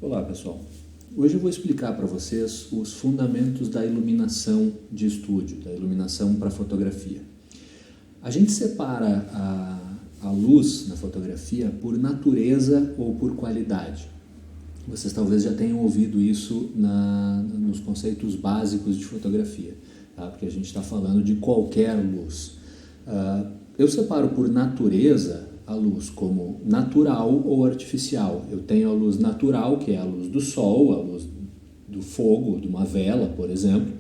Olá pessoal, hoje eu vou explicar para vocês os fundamentos da iluminação de estúdio, da iluminação para fotografia. A gente separa a luz na fotografia por natureza ou por qualidade. Vocês talvez já tenham ouvido isso nos conceitos básicos de fotografia, tá? Porque a gente está falando de qualquer luz. Eu separo por natureza a luz como natural ou artificial. Eu tenho a luz natural, que é a luz do sol, a luz do fogo, de uma vela, por exemplo,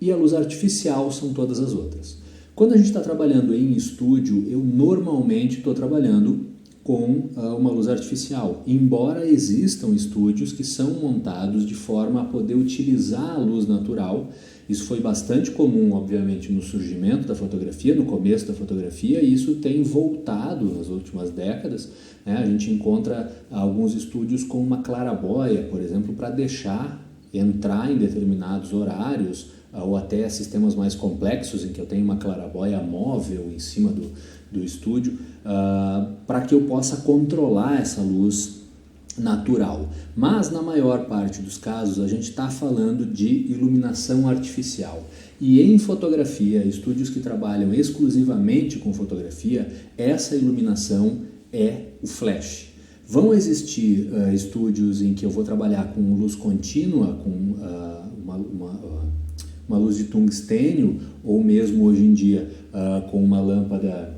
e a luz artificial são todas as outras. Quando a gente está trabalhando em estúdio, eu normalmente estou trabalhando com uma luz artificial, embora existam estúdios que são montados de forma a poder utilizar a luz natural. Isso foi bastante comum, obviamente, no surgimento da fotografia, no começo da fotografia, e isso tem voltado nas últimas décadas, né? A gente encontra alguns estúdios com uma claraboia, por exemplo, para deixar entrar em determinados horários, ou até sistemas mais complexos, em que eu tenho uma claraboia móvel em cima do estúdio, para que eu possa controlar essa luz natural. Mas na maior parte dos casos a gente está falando de iluminação artificial. E em fotografia, estúdios que trabalham exclusivamente com fotografia, essa iluminação é o flash. Vão existir estúdios em que eu vou trabalhar com luz contínua, com uma luz de tungstênio, ou mesmo hoje em dia com uma lâmpada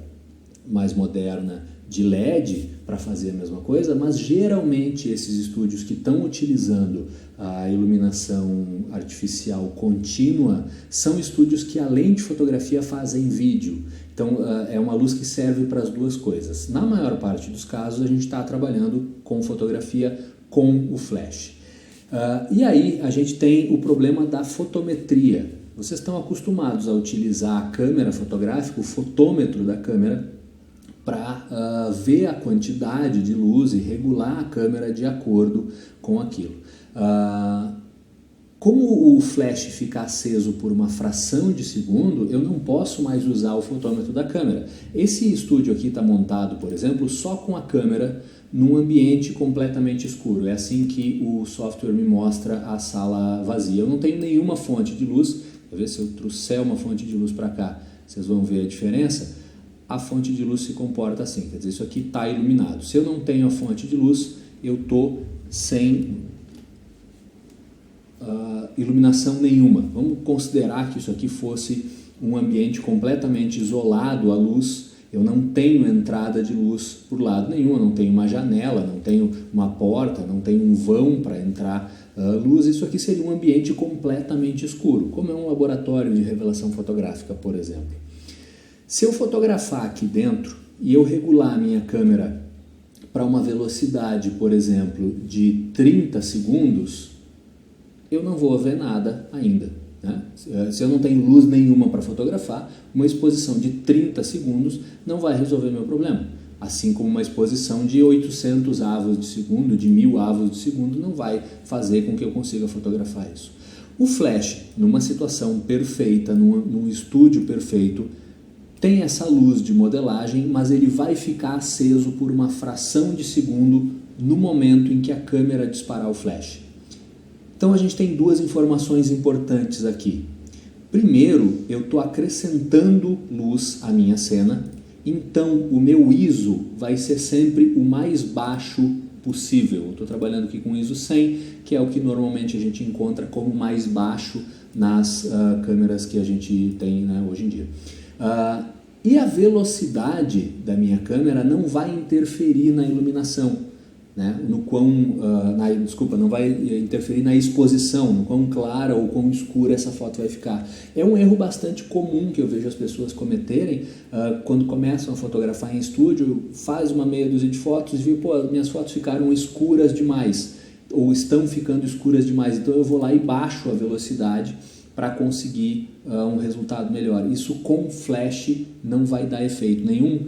mais moderna de LED para fazer a mesma coisa, mas geralmente esses estúdios que estão utilizando a iluminação artificial contínua são estúdios que, além de fotografia, fazem vídeo. Então é uma luz que serve para as duas coisas. Na maior parte dos casos a gente está trabalhando com fotografia com o flash. E aí a gente tem o problema da fotometria. Vocês estão acostumados a utilizar a câmera fotográfica, o fotômetro da câmera, para ver a quantidade de luz e regular a câmera de acordo com aquilo. Como o flash fica aceso por uma fração de segundo, eu não posso mais usar o fotômetro da câmera. Esse estúdio aqui está montado, por exemplo, só com a câmera num ambiente completamente escuro. É assim que o software me mostra a sala vazia. Eu não tenho nenhuma fonte de luz. Vou ver se eu trouxer uma fonte de luz para cá, vocês vão ver a diferença. A fonte de luz se comporta assim, quer dizer, isso aqui está iluminado. Se eu não tenho a fonte de luz, eu estou sem iluminação nenhuma. Vamos considerar que isso aqui fosse um ambiente completamente isolado à luz. Eu não tenho entrada de luz por lado nenhum, eu não tenho uma janela, não tenho uma porta, não tenho um vão para entrar luz. Isso aqui seria um ambiente completamente escuro, como é um laboratório de revelação fotográfica, por exemplo. Se eu fotografar aqui dentro e eu regular a minha câmera para uma velocidade, por exemplo, de 30 segundos, eu não vou ver nada ainda, né? Se eu não tenho luz nenhuma para fotografar, uma exposição de 30 segundos não vai resolver meu problema. Assim como uma exposição de 800 avos de segundo, de 1000 avos de segundo, não vai fazer com que eu consiga fotografar isso. O flash, numa situação perfeita, num estúdio perfeito, tem essa luz de modelagem, mas ele vai ficar aceso por uma fração de segundo no momento em que a câmera disparar o flash. Então a gente tem duas informações importantes aqui. Primeiro, eu estou acrescentando luz à minha cena, então o meu ISO vai ser sempre o mais baixo possível. Eu estou trabalhando aqui com ISO 100, que é o que normalmente a gente encontra como mais baixo nas câmeras que a gente tem, né, hoje em dia. E a velocidade da minha câmera não vai interferir na iluminação, né? Não vai interferir na exposição, no quão clara ou quão escura essa foto vai ficar. É um erro bastante comum que eu vejo as pessoas cometerem quando começam a fotografar em estúdio, faz uma meia dúzia de fotos e vê, minhas fotos ficaram escuras demais, ou estão ficando escuras demais, então eu vou lá e baixo a velocidade para conseguir um resultado melhor. Isso com flash não vai dar efeito nenhum,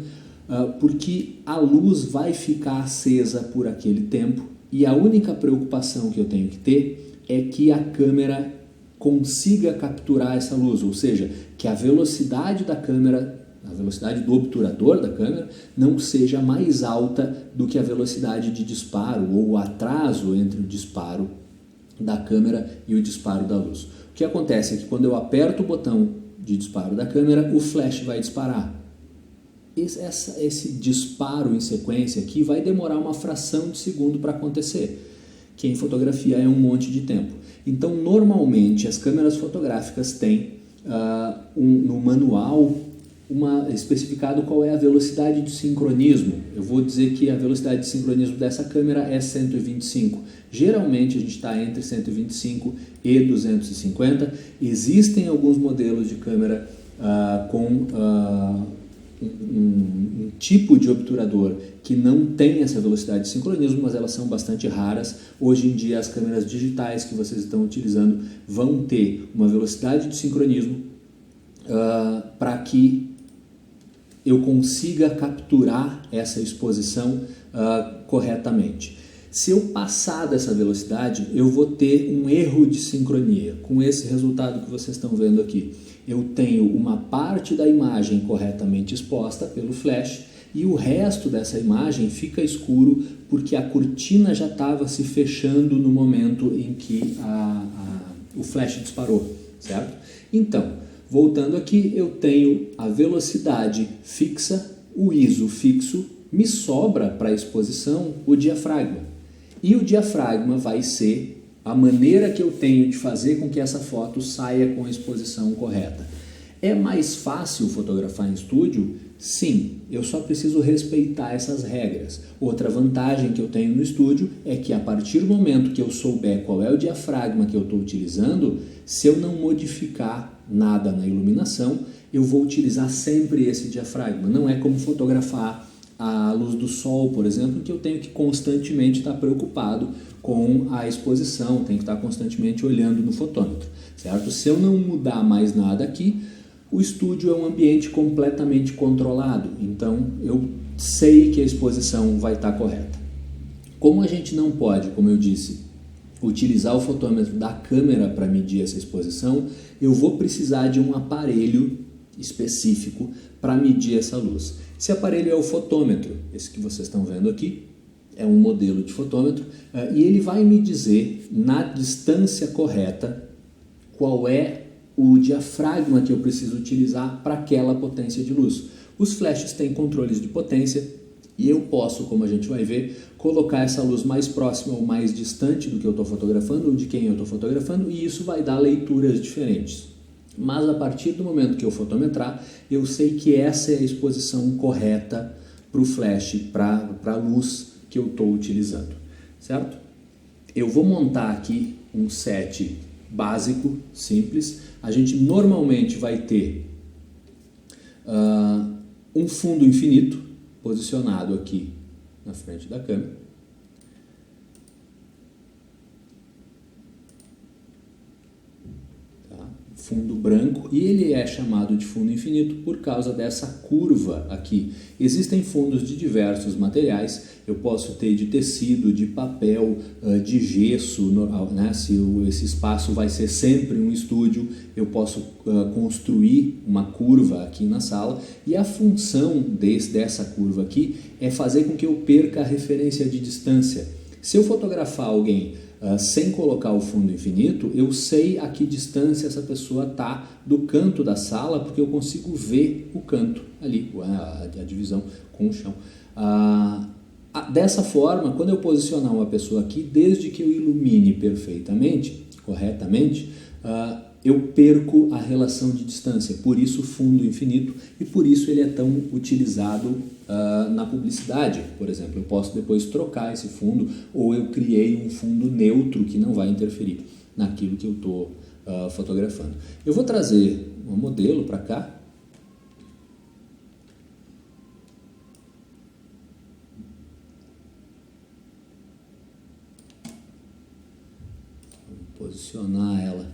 porque a luz vai ficar acesa por aquele tempo e a única preocupação que eu tenho que ter é que a câmera consiga capturar essa luz, ou seja, que a velocidade da câmera a velocidade do obturador da câmera, não seja mais alta do que a velocidade de disparo ou o atraso entre o disparo da câmera e o disparo da luz. O que acontece é que quando eu aperto o botão de disparo da câmera, o flash vai disparar. Esse disparo em sequência aqui vai demorar uma fração de segundo para acontecer, que em fotografia é um monte de tempo. Então, normalmente, as câmeras fotográficas têm no manual especificado qual é a velocidade de sincronismo. Eu vou dizer que a velocidade de sincronismo dessa câmera é 125. Geralmente a gente está entre 125 e 250. Existem alguns modelos de câmera com um tipo de obturador que não tem essa velocidade de sincronismo, mas elas são bastante raras. Hoje em dia as câmeras digitais que vocês estão utilizando vão ter uma velocidade de sincronismo para que eu consiga capturar essa exposição corretamente. Se eu passar dessa velocidade, eu vou ter um erro de sincronia, com esse resultado que vocês estão vendo aqui. Eu tenho uma parte da imagem corretamente exposta pelo flash e o resto dessa imagem fica escuro porque a cortina já estava se fechando no momento em que o flash disparou, certo? Então, voltando aqui, eu tenho a velocidade fixa, o ISO fixo, me sobra para a exposição o diafragma. E o diafragma vai ser a maneira que eu tenho de fazer com que essa foto saia com a exposição correta. É mais fácil fotografar em estúdio? Sim, eu só preciso respeitar essas regras. Outra vantagem que eu tenho no estúdio é que a partir do momento que eu souber qual é o diafragma que eu estou utilizando, se eu não modificar nada na iluminação, eu vou utilizar sempre esse diafragma. Não é como fotografar a luz do sol, por exemplo, que eu tenho que constantemente estar preocupado com a exposição, tenho que estar constantemente olhando no fotômetro, certo? Se eu não mudar mais nada aqui, o estúdio é um ambiente completamente controlado, então eu sei que a exposição vai estar correta. Como a gente não pode, como eu disse, utilizar o fotômetro da câmera para medir essa exposição, eu vou precisar de um aparelho específico para medir essa luz. Esse aparelho é o fotômetro, esse que vocês estão vendo aqui, é um modelo de fotômetro, e ele vai me dizer na distância correta qual é o diafragma que eu preciso utilizar para aquela potência de luz. Os flashes têm controles de potência e eu posso, como a gente vai ver, colocar essa luz mais próxima ou mais distante do que eu estou fotografando ou de quem eu estou fotografando, e isso vai dar leituras diferentes. Mas a partir do momento que eu fotometrar, eu sei que essa é a exposição correta para o flash, para a luz que eu estou utilizando, certo? Eu vou montar aqui um set básico, simples. A gente normalmente vai ter um fundo infinito posicionado aqui na frente da câmera. Fundo branco, e ele é chamado de fundo infinito por causa dessa curva aqui. Existem fundos de diversos materiais, eu posso ter de tecido, de papel, de gesso, né? Se esse espaço vai ser sempre um estúdio, eu posso construir uma curva aqui na sala, e a função dessa curva aqui é fazer com que eu perca a referência de distância. Se eu fotografar alguém sem colocar o fundo infinito, eu sei a que distância essa pessoa está do canto da sala, porque eu consigo ver o canto ali, a divisão com o chão. Dessa forma, quando eu posicionar uma pessoa aqui, desde que eu ilumine perfeitamente, corretamente, eu perco a relação de distância, por isso fundo infinito, e por isso ele é tão utilizado na publicidade. Por exemplo, eu posso depois trocar esse fundo, ou eu criei um fundo neutro que não vai interferir naquilo que eu estou fotografando. Eu vou trazer um modelo para cá. Vou posicionar ela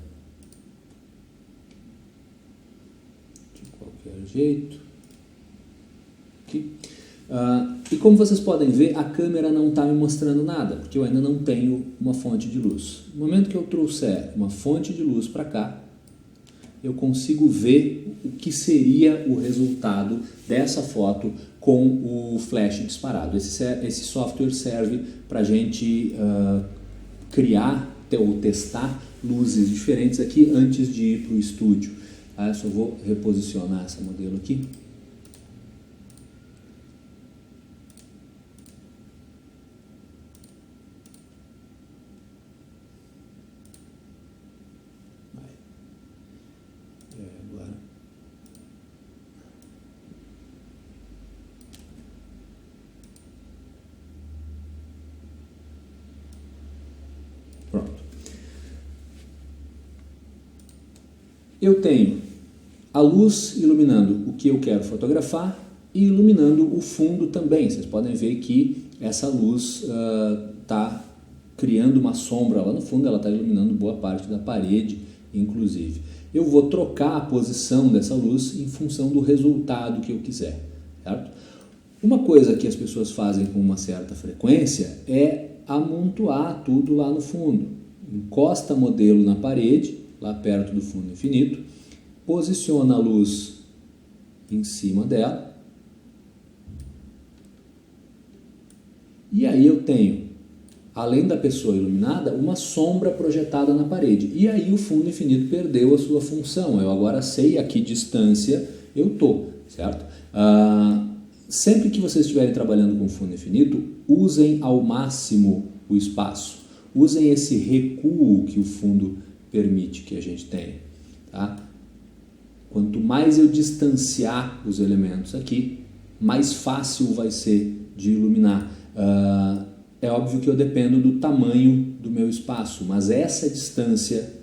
de qualquer jeito. Aqui. E como vocês podem ver, a câmera não está me mostrando nada, porque eu ainda não tenho uma fonte de luz. No momento que eu trouxer uma fonte de luz para cá, eu consigo ver o que seria o resultado dessa foto com o flash disparado. Esse software serve para a gente criar ou testar luzes diferentes aqui antes de ir para o estúdio. Eu só vou reposicionar essa modelo aqui. Agora. Pronto. Eu tenho a luz iluminando o que eu quero fotografar e iluminando o fundo também. Vocês podem ver que essa luz está criando uma sombra lá no fundo, ela está iluminando boa parte da parede, inclusive. Eu vou trocar a posição dessa luz em função do resultado que eu quiser, certo? Uma coisa que as pessoas fazem com uma certa frequência é amontoar tudo lá no fundo. Encosta modelo na parede, lá perto do fundo infinito, posiciona a luz em cima dela, e aí eu tenho, além da pessoa iluminada, uma sombra projetada na parede. E aí o fundo infinito perdeu a sua função. Eu agora sei a que distância eu estou, certo? Sempre que vocês estiverem trabalhando com fundo infinito, usem ao máximo o espaço. Usem esse recuo que o fundo permite que a gente tenha. Tá? Quanto mais eu distanciar os elementos aqui, mais fácil vai ser de iluminar. É óbvio que eu dependo do tamanho do meu espaço, mas essa distância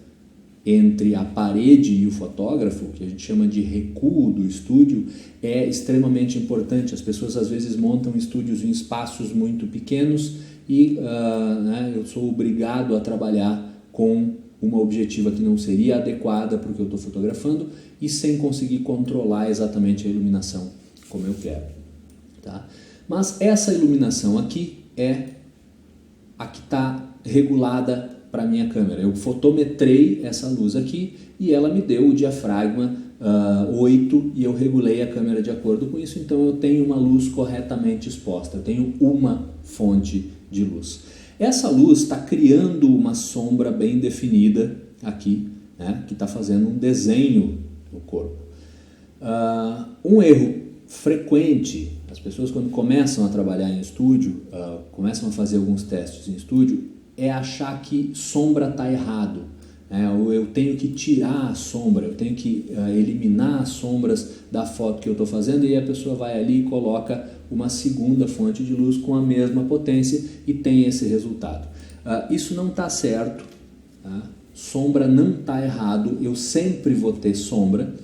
entre a parede e o fotógrafo, que a gente chama de recuo do estúdio, é extremamente importante. As pessoas às vezes montam estúdios em espaços muito pequenos e eu sou obrigado a trabalhar com uma objetiva que não seria adequada para o que eu estou fotografando e sem conseguir controlar exatamente a iluminação como eu quero. Tá? Mas essa iluminação aqui é a que está regulada para a minha câmera. Eu fotometrei essa luz aqui e ela me deu o diafragma 8 e eu regulei a câmera de acordo com isso, então eu tenho uma luz corretamente exposta, eu tenho uma fonte de luz. Essa luz está criando uma sombra bem definida aqui, né, que está fazendo um desenho no corpo. Um erro frequente, as pessoas quando começam a trabalhar em estúdio, começam a fazer alguns testes em estúdio, é achar que sombra está errado. Ou eu tenho que tirar a sombra, eu tenho que eliminar as sombras da foto que eu estou fazendo, e a pessoa vai ali e coloca uma segunda fonte de luz com a mesma potência e tem esse resultado. Isso não está certo, tá? Sombra não está errado, eu sempre vou ter sombra,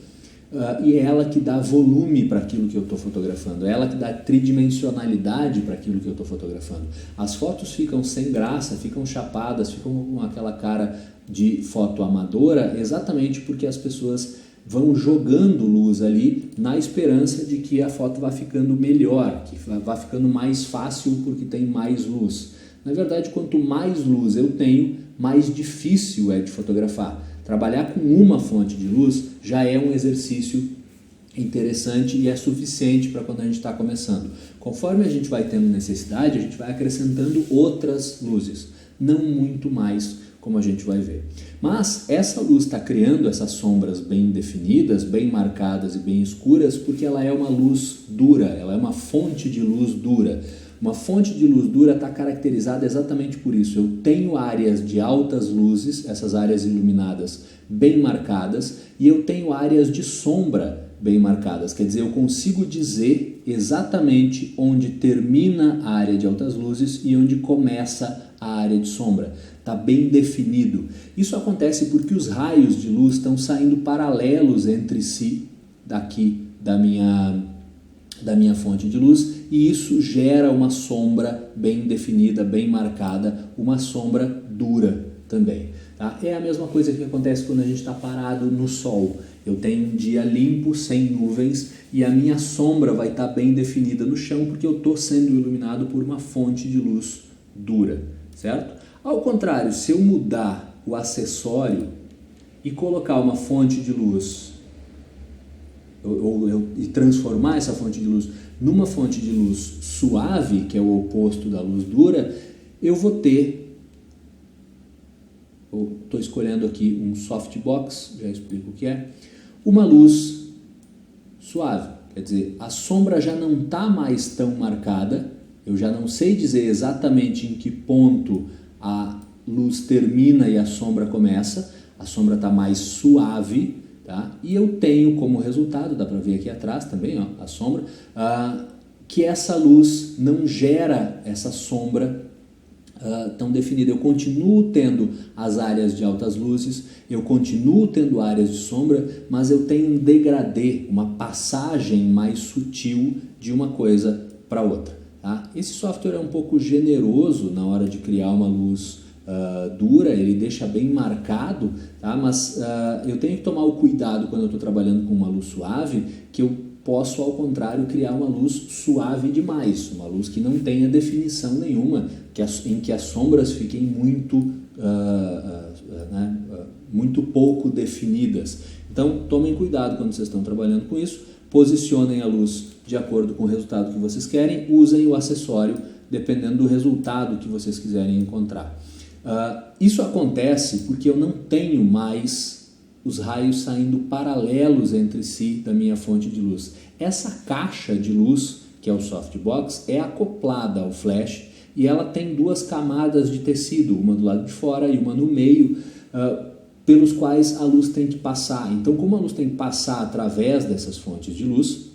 e é ela que dá volume para aquilo que eu estou fotografando, é ela que dá tridimensionalidade para aquilo que eu estou fotografando. As fotos ficam sem graça, ficam chapadas, ficam com aquela cara de foto amadora, exatamente porque as pessoas vão jogando luz ali na esperança de que a foto vá ficando melhor, que vá ficando mais fácil porque tem mais luz. Na verdade, quanto mais luz eu tenho, mais difícil é de fotografar. Trabalhar com uma fonte de luz já é um exercício interessante e é suficiente para quando a gente está começando. Conforme a gente vai tendo necessidade, a gente vai acrescentando outras luzes, não muito mais, como a gente vai ver. Mas essa luz está criando essas sombras bem definidas, bem marcadas e bem escuras, porque ela é uma luz dura, ela é uma fonte de luz dura. Uma fonte de luz dura está caracterizada exatamente por isso. Eu tenho áreas de altas luzes, essas áreas iluminadas bem marcadas, e eu tenho áreas de sombra bem marcadas. Quer dizer, eu consigo dizer exatamente onde termina a área de altas luzes e onde começa a área de sombra. Está bem definido. Isso acontece porque os raios de luz estão saindo paralelos entre si daqui da minha fonte de luz, e isso gera uma sombra bem definida, bem marcada, uma sombra dura também. Tá? É a mesma coisa que acontece quando a gente está parado no sol. Eu tenho um dia limpo, sem nuvens, e a minha sombra vai estar bem definida no chão porque eu estou sendo iluminado por uma fonte de luz dura, certo? Ao contrário, se eu mudar o acessório, e colocar uma fonte de luz, e transformar essa fonte de luz numa fonte de luz suave, que é o oposto da luz dura, eu vou ter, eu estou escolhendo aqui um softbox, já explico o que é, uma luz suave, quer dizer, a sombra já não está mais tão marcada, eu já não sei dizer exatamente em que ponto a luz termina e a sombra começa, a sombra está mais suave, tá? E eu tenho como resultado, dá para ver aqui atrás também, ó, a sombra, que essa luz não gera essa sombra tão definida. Eu continuo tendo as áreas de altas luzes, eu continuo tendo áreas de sombra, mas eu tenho um degradê, uma passagem mais sutil de uma coisa para outra. Tá? Esse software é um pouco generoso na hora de criar uma luz dura, ele deixa bem marcado, tá? Mas eu tenho que tomar o cuidado quando eu estou trabalhando com uma luz suave, que eu posso, ao contrário, criar uma luz suave demais, uma luz que não tenha definição nenhuma, em que as sombras fiquem muito pouco definidas. Então, tomem cuidado quando vocês estão trabalhando com isso, posicionem a luz de acordo com o resultado que vocês querem, usem o acessório dependendo do resultado que vocês quiserem encontrar. Isso acontece porque eu não tenho mais os raios saindo paralelos entre si da minha fonte de luz. Essa caixa de luz, que é o softbox, é acoplada ao flash e ela tem duas camadas de tecido, uma do lado de fora e uma no meio, pelos quais a luz tem que passar. Então, como a luz tem que passar através dessas fontes de luz,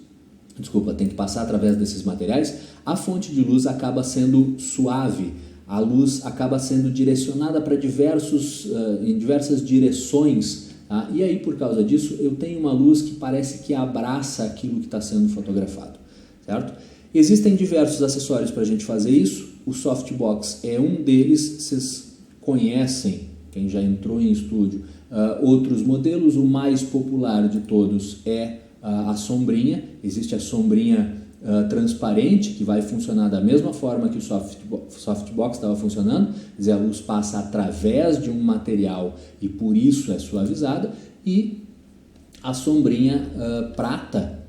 tem que passar através desses materiais, a fonte de luz acaba sendo suave, a luz acaba sendo direcionada para em diversas direções, tá? E aí, por causa disso, eu tenho uma luz que parece que abraça aquilo que está sendo fotografado, certo? Existem diversos acessórios para a gente fazer isso, o softbox é um deles, vocês conhecem, quem já entrou em estúdio, outros modelos, o mais popular de todos é a sombrinha, existe a sombrinha transparente, que vai funcionar da mesma forma que o softbox estava funcionando, quer dizer, a luz passa através de um material e por isso é suavizada, e a sombrinha prata,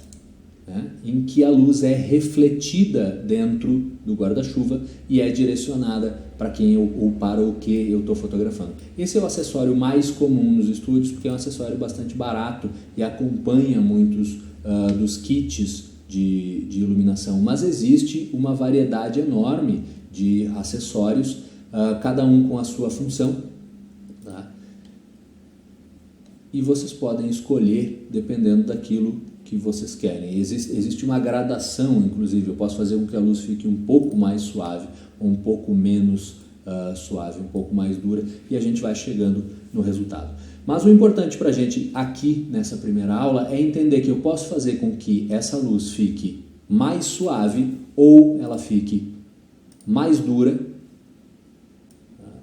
né, em que a luz é refletida dentro do guarda-chuva e é direcionada para quem ou para o que eu estou fotografando. Esse é o acessório mais comum nos estúdios, porque é um acessório bastante barato e acompanha muitos dos kits de iluminação, mas existe uma variedade enorme de acessórios, cada um com a sua função, tá? E vocês podem escolher dependendo daquilo que vocês querem. Existe uma gradação, inclusive, eu posso fazer com que a luz fique um pouco mais suave ou um pouco menos suave, um pouco mais dura, e a gente vai chegando no resultado. Mas o importante para a gente aqui nessa primeira aula é entender que eu posso fazer com que essa luz fique mais suave ou ela fique mais dura,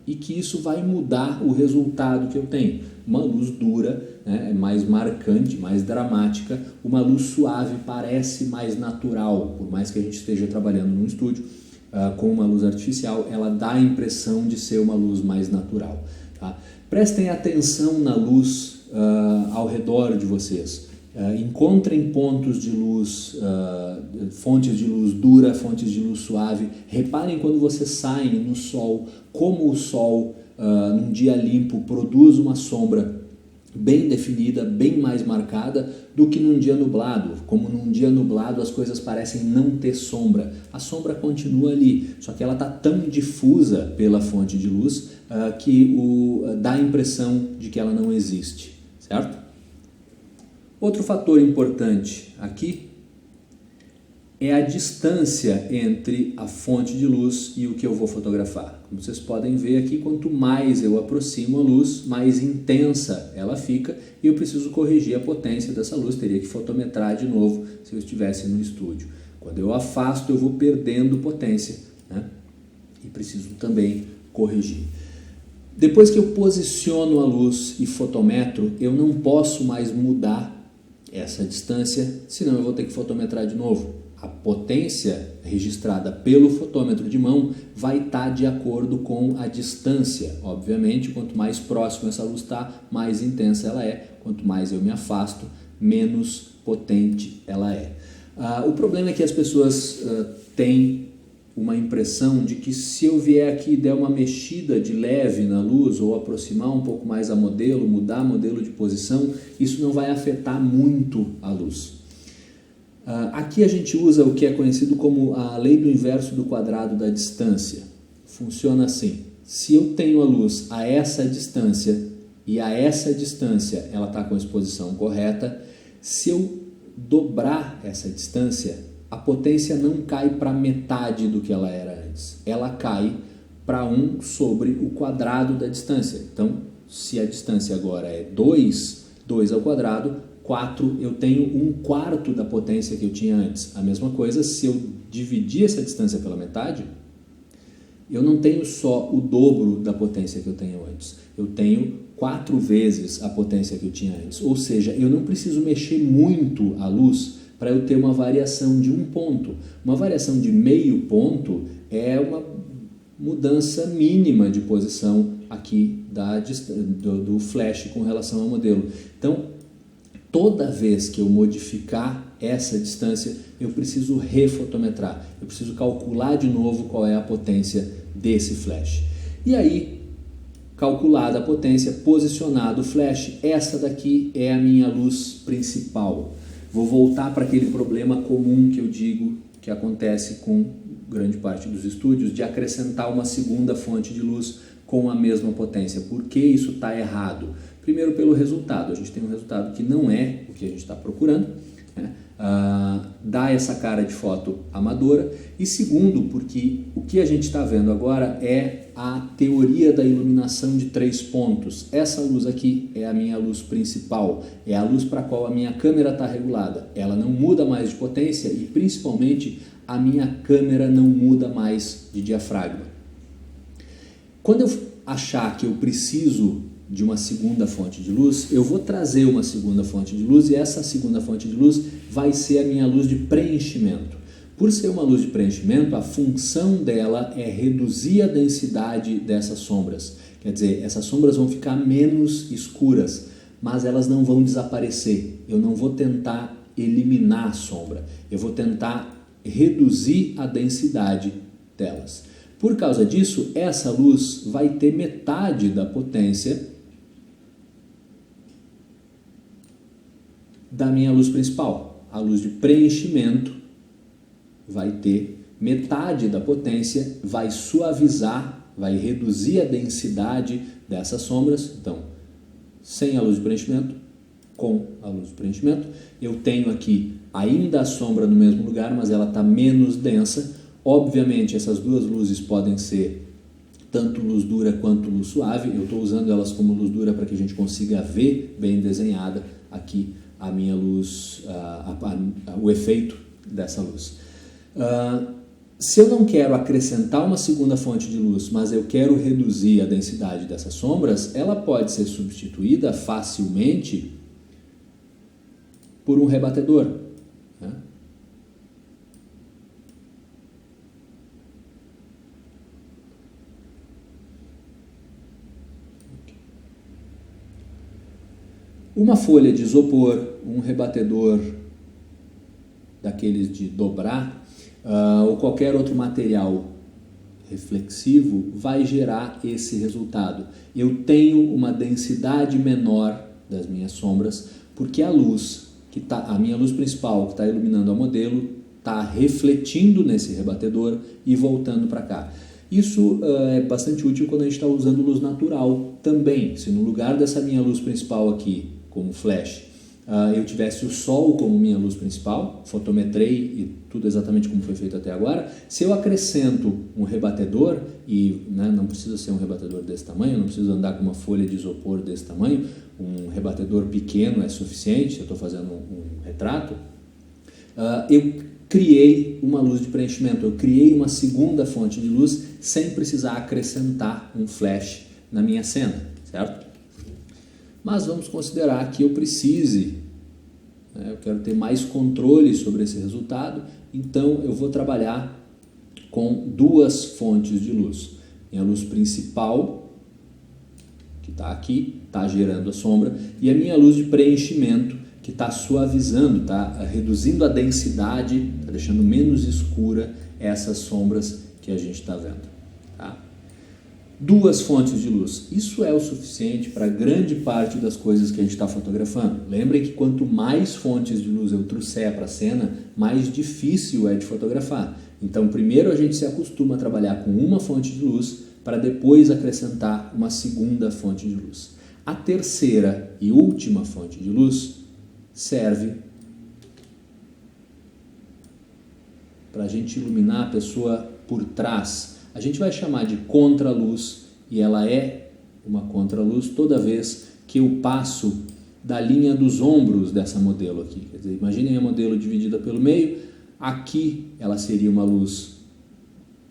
e que isso vai mudar o resultado que eu tenho. Uma luz dura, né, é mais marcante, mais dramática, uma luz suave parece mais natural, por mais que a gente esteja trabalhando num estúdio com uma luz artificial, ela dá a impressão de ser uma luz mais natural. Tá? Prestem atenção na luz ao redor de vocês. Encontrem pontos de luz, fontes de luz dura, fontes de luz suave. Reparem quando vocês saem no sol, como o sol, num dia limpo, produz uma sombra bem definida, bem mais marcada do que num dia nublado. Como num dia nublado as coisas parecem não ter sombra. A sombra continua ali, só que ela está tão difusa pela fonte de luz que dá a impressão de que ela não existe, certo? Outro fator importante aqui é a distância entre a fonte de luz e o que eu vou fotografar. Como vocês podem ver aqui, quanto mais eu aproximo a luz, mais intensa ela fica e eu preciso corrigir a potência dessa luz, teria que fotometrar de novo se eu estivesse no estúdio. Quando eu afasto, eu vou perdendo potência, né? E preciso também corrigir. Depois que eu posiciono a luz e fotometro, eu não posso mais mudar essa distância, senão eu vou ter que fotometrar de novo. a potência registrada pelo fotômetro de mão vai estar de acordo com a distância. Obviamente, quanto mais próximo essa luz está, mais intensa ela é. Quanto mais eu me afasto, menos potente ela é. O problema é que as pessoas têm uma impressão de que se eu vier aqui e der uma mexida de leve na luz ou aproximar um pouco mais a modelo, mudar modelo de posição, isso não vai afetar muito a luz. Aqui a gente usa o que é conhecido como a lei do inverso do quadrado da distância. Funciona assim: se eu tenho a luz a essa distância e a essa distância ela está com a exposição correta, se eu dobrar essa distância, a potência não cai para metade do que ela era antes. Ela cai para 1 sobre o quadrado da distância. Então, se a distância agora é 2 ao quadrado, 4, eu tenho 1/4 da potência que eu tinha antes. A mesma coisa, se eu dividir essa distância pela metade, eu não tenho só o dobro da potência que eu tenho antes. Eu tenho 4 vezes a potência que eu tinha antes. Ou seja, eu não preciso mexer muito a luz para eu ter uma variação de 1 ponto. Uma variação de meio ponto é uma mudança mínima de posição aqui do flash com relação ao modelo. Então, toda vez que eu modificar essa distância, eu preciso refotometrar. Eu preciso calcular de novo qual é a potência desse flash. E aí, calculada a potência, posicionado o flash, essa daqui é a minha luz principal. Vou voltar para aquele problema comum que eu digo que acontece com grande parte dos estúdios, de acrescentar uma segunda fonte de luz com a mesma potência. Por que isso está errado? Primeiro, pelo resultado. A gente tem um resultado que não é o que a gente está procurando, né? Dá essa cara de foto amadora. E segundo, porque o que a gente está vendo agora é a teoria da iluminação de 3 pontos. Essa luz aqui é a minha luz principal, é a luz para a qual a minha câmera está regulada. Ela não muda mais de potência e, principalmente, a minha câmera não muda mais de diafragma. Quando eu achar que eu preciso de uma segunda fonte de luz, eu vou trazer uma segunda fonte de luz e essa segunda fonte de luz vai ser a minha luz de preenchimento. Por ser uma luz de preenchimento, a função dela é reduzir a densidade dessas sombras. Quer dizer, essas sombras vão ficar menos escuras, mas elas não vão desaparecer. Eu não vou tentar eliminar a sombra, eu vou tentar reduzir a densidade delas. Por causa disso, essa luz vai ter metade da potência da minha luz principal. A luz de preenchimento vai ter metade da potência, vai suavizar, vai reduzir a densidade dessas sombras. Então, sem a luz de preenchimento, com a luz de preenchimento, eu tenho aqui ainda a sombra no mesmo lugar, mas ela está menos densa. Obviamente, essas duas luzes podem ser tanto luz dura quanto luz suave. Eu estou usando elas como luz dura para que a gente consiga ver bem desenhada aqui a minha luz, o efeito dessa luz. Se eu não quero acrescentar uma segunda fonte de luz, mas eu quero reduzir a densidade dessas sombras, ela pode ser substituída facilmente por um rebatedor, né? Uma folha de isopor, um rebatedor daqueles de dobrar, ou qualquer outro material reflexivo vai gerar esse resultado. Eu tenho uma densidade menor das minhas sombras, porque a minha luz principal que está iluminando a modelo está refletindo nesse rebatedor e voltando para cá. Isso é bastante útil quando a gente está usando luz natural também. Se no lugar dessa minha luz principal aqui, como flash, eu tivesse o sol como minha luz principal, fotometrei e tudo exatamente como foi feito até agora, se eu acrescento um rebatedor, e não precisa ser um rebatedor desse tamanho, não preciso andar com uma folha de isopor desse tamanho, um rebatedor pequeno é suficiente, eu estou fazendo um retrato, eu criei uma luz de preenchimento, eu criei uma segunda fonte de luz sem precisar acrescentar um flash na minha cena, certo? Mas vamos considerar que eu precise, eu quero ter mais controle sobre esse resultado Então eu vou trabalhar com duas fontes de luz. Minha luz principal, que está aqui, está gerando a sombra, e a minha luz de preenchimento, que está suavizando, está reduzindo a densidade, está deixando menos escura essas sombras que a gente está vendo. Tá? Duas fontes de luz. Isso é o suficiente para grande parte das coisas que a gente está fotografando. Lembrem que quanto mais fontes de luz eu trouxer para a cena, mais difícil é de fotografar. Então, primeiro a gente se acostuma a trabalhar com uma fonte de luz para depois acrescentar uma segunda fonte de luz. A terceira e última fonte de luz serve para a gente iluminar a pessoa por trás. A gente vai chamar de contraluz e ela é uma contraluz toda vez que eu passo da linha dos ombros dessa modelo aqui. Quer dizer, imaginem a modelo dividida pelo meio, aqui ela seria uma luz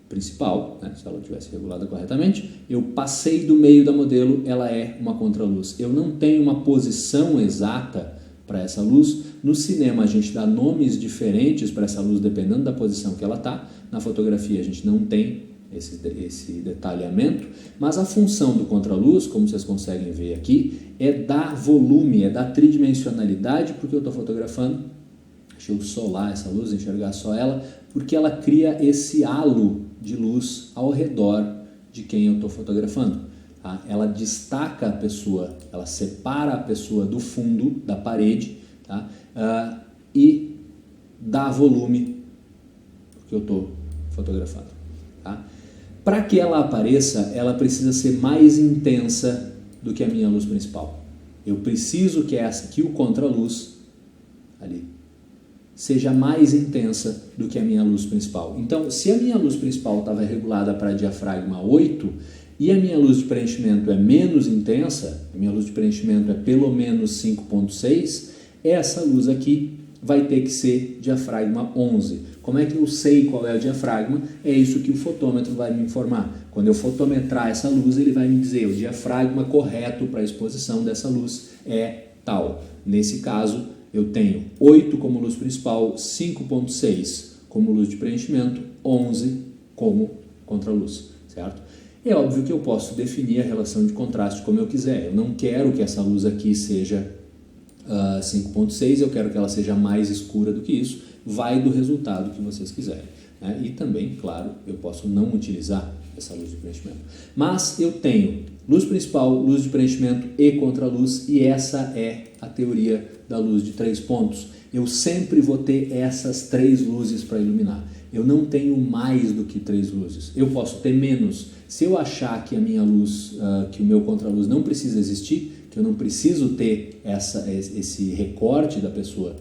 principal, né, se ela tivesse regulada corretamente. Eu passei do meio da modelo, ela é uma contraluz. Eu não tenho uma posição exata para essa luz. No cinema a gente dá nomes diferentes para essa luz dependendo da posição que ela está. Na fotografia a gente não tem esse detalhamento, mas a função do contraluz, como vocês conseguem ver aqui, é dar volume, é dar tridimensionalidade porque eu estou fotografando. Deixa eu solar essa luz, enxergar só ela, porque ela cria esse halo de luz ao redor de quem eu estou fotografando. Tá? Ela destaca a pessoa, ela separa a pessoa do fundo da parede, tá? E dá volume porque eu estou fotografando. Tá? Para que ela apareça, ela precisa ser mais intensa do que a minha luz principal. Eu preciso que o contraluz ali seja mais intensa do que a minha luz principal. Então, se a minha luz principal estava regulada para diafragma 8 e a minha luz de preenchimento é menos intensa, a minha luz de preenchimento é pelo menos 5.6, essa luz aqui vai ter que ser diafragma 11. Como é que eu sei qual é o diafragma? É isso que o fotômetro vai me informar. Quando eu fotometrar essa luz, ele vai me dizer o diafragma correto para a exposição dessa luz é tal. Nesse caso, eu tenho 8 como luz principal, 5.6 como luz de preenchimento, 11 como contraluz, certo? É óbvio que eu posso definir a relação de contraste como eu quiser. Eu não quero que essa luz aqui seja 5.6, eu quero que ela seja mais escura do que isso. Vai do resultado que vocês quiserem. Né? E também, claro, eu posso não utilizar essa luz de preenchimento. Mas eu tenho luz principal, luz de preenchimento e contraluz, e essa é a teoria da luz de 3 pontos. Eu sempre vou ter essas 3 luzes para iluminar. Eu não tenho mais do que 3 luzes. Eu posso ter menos. Se eu achar que a minha luz, que o meu contraluz não precisa existir, que eu não preciso ter esse recorte da pessoa,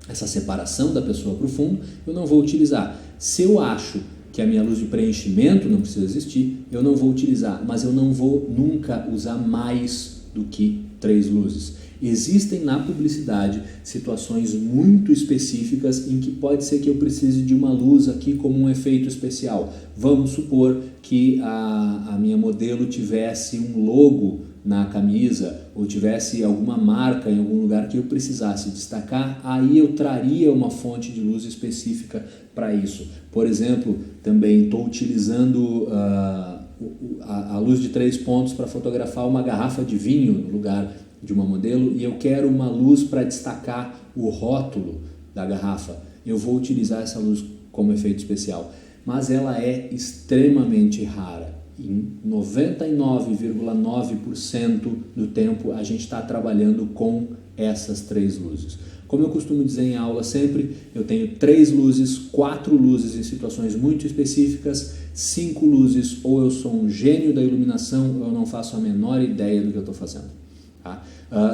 essa separação da pessoa para o fundo, eu não vou utilizar. Se eu acho que a minha luz de preenchimento não precisa existir, eu não vou utilizar, mas eu não vou nunca usar mais do que 3 luzes. Existem na publicidade situações muito específicas em que pode ser que eu precise de uma luz aqui como um efeito especial. Vamos supor que a minha modelo tivesse um logo na camisa ou tivesse alguma marca em algum lugar que eu precisasse destacar, aí eu traria uma fonte de luz específica para isso. Por exemplo, também estou utilizando a luz de 3 pontos para fotografar uma garrafa de vinho no lugar de uma modelo e eu quero uma luz para destacar o rótulo da garrafa. Eu vou utilizar essa luz como efeito especial, mas ela é extremamente rara. Em 99,9% do tempo a gente está trabalhando com essas 3 luzes. Como eu costumo dizer em aula sempre, eu tenho 3 luzes, 4 luzes em situações muito específicas, 5 luzes, ou eu sou um gênio da iluminação ou eu não faço a menor ideia do que eu estou fazendo. Tá?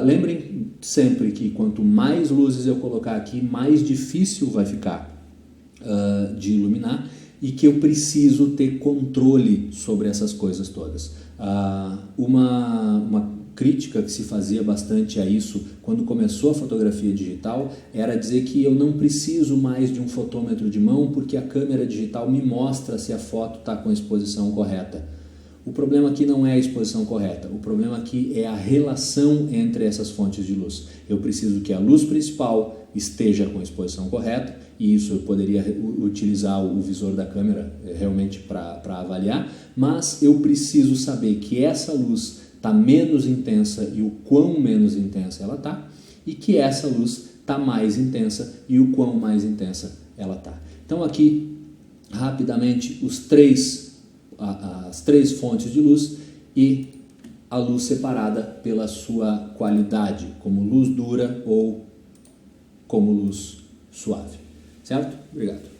Lembrem sempre que quanto mais luzes eu colocar aqui, mais difícil vai ficar de iluminar e que eu preciso ter controle sobre essas coisas todas. Uma crítica que se fazia bastante a isso quando começou a fotografia digital era dizer que eu não preciso mais de um fotômetro de mão porque a câmera digital me mostra se a foto está com a exposição correta. O problema aqui não é a exposição correta, o problema aqui é a relação entre essas fontes de luz. Eu preciso que a luz principal esteja com a exposição correta, e isso eu poderia utilizar o visor da câmera realmente para avaliar, mas eu preciso saber que essa luz está menos intensa e o quão menos intensa ela está, e que essa luz está mais intensa e o quão mais intensa ela está. Então aqui, rapidamente, as três fontes de luz e a luz separada pela sua qualidade, como luz dura ou como luz suave. Certo? Obrigado.